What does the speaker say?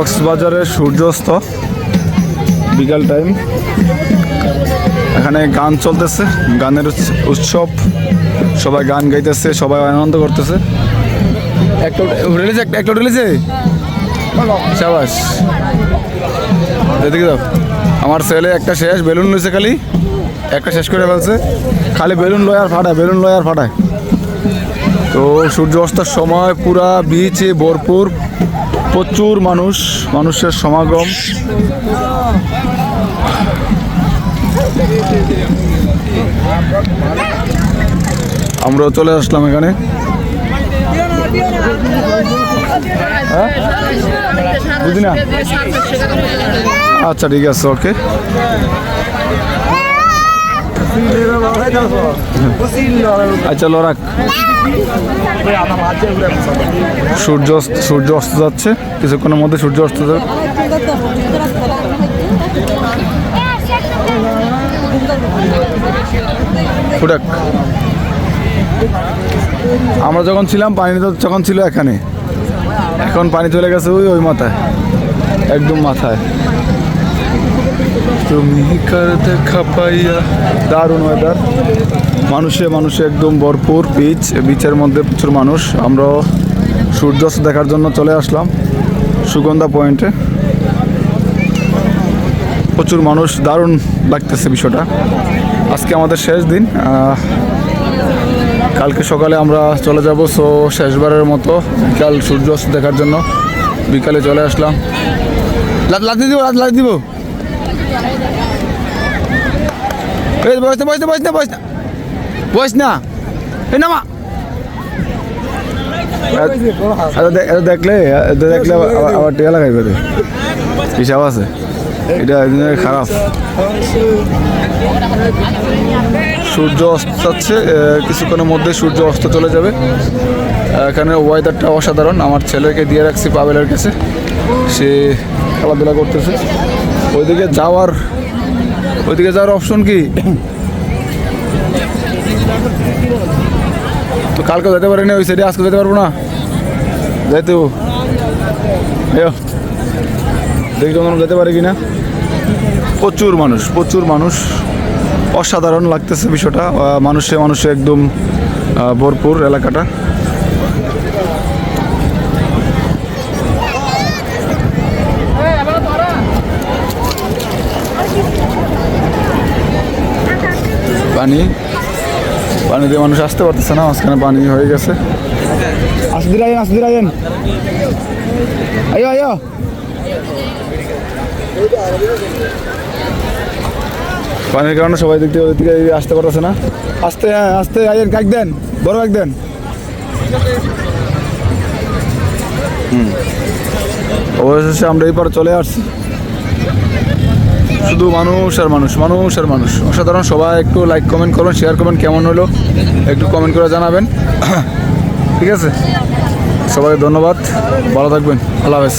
কক্সবাজারের সূর্যাস্ত বিকাল টাইম। এখানে গান চলতেছে, গানের উৎসব, সবাই গান গাইতেছে, সবাই আনন্দ করতেছে। একটা উঠেছে সাবাস, এদিকে দাও। আমার ছেলে একটা শেষ বেলুন লইছে, খালি একটা শেষ করে ফেলছে, খালি বেলুন লয় আর ফাটায়। তো সূর্য অস্তের সময় পুরা বিচে ভরপুর, প্রচুর মানুষের সমাগম। আমরাও চলে আসলাম এখানে। বুঝি না, আচ্ছা ঠিক আছে, ওকে। আচ্ছা লড়াক, সূর্য অস্ত যাচ্ছে, কিছুক্ষণের মধ্যে সূর্য অস্ত যাবে। ফুটাক, আমরা যখন ছিলাম পানি যখন ছিল এখানে, এখন পানি চলে গেছে ওই মাথায়, একদম মাথায়। তুমি কার দেখা পাইয়া, দারুণ ওয়েদার, মানুষে একদম ভরপুর বিচের মধ্যে প্রচুর মানুষ। আমরাও সূর্যাস্ত দেখার জন্য চলে আসলাম সুগন্ধা পয়েন্টে। প্রচুর মানুষ, দারুণ লাগতেছে বিষয়টা। আজকে আমাদের শেষ দিন, কালকে সকালে আমরা চলে যাব। সো শেষবারের মতো বিকাল সূর্যাস্ত দেখার জন্য বিকালে চলে আসলাম। লাথি দিব বস না দেখলে আবার টিয়া লাগাই হিসাব আছে, এটা খারাপ। সূর্য অস্ত যাচ্ছে, কিছুক্ষণের মধ্যে সূর্য অস্ত চলে যাবে। এখানে ওয়েদারটা অসাধারণ। আমার ছেলেকে দিয়ে রাখছি পাবেলের কাছে, সে খেলাধুলা করতেছে। ওইদিকে যাওয়ার অপশন কি? তো কালকে যেতে পারিনি ওই সাইডে, আজকে যেতে পারবো না, যাইতে দেখি যেতে পারি কিনা। প্রচুর মানুষ, অসাধারণ লাগতেছে বিষয়টা। মানুষে একদম ভরপুর এলাকাটা। পানি দিয়ে মানুষ আসতে পারতেছে না, মাঝখানে পানি হয়ে গেছে। আসতে দিন আয়ো পানির কারণে সবাই দিক থেকে ওইদিকে আসতে পারতেছে না। আস্তে আইয়েন, কাক দেন, বড় কাক দেন। অবশেষে আমরা এই পারে চলে আসছি। শুধু মানুষ আর মানুষ, অসাধারণ। সবাই একটু লাইক কমেন্ট করবেন, শেয়ার করবেন, কেমন হলো একটু কমেন্ট করে জানাবেন, ঠিক আছে? সবাই ধন্যবাদ, ভালো থাকবেন, আল্লাহ হাফেজ।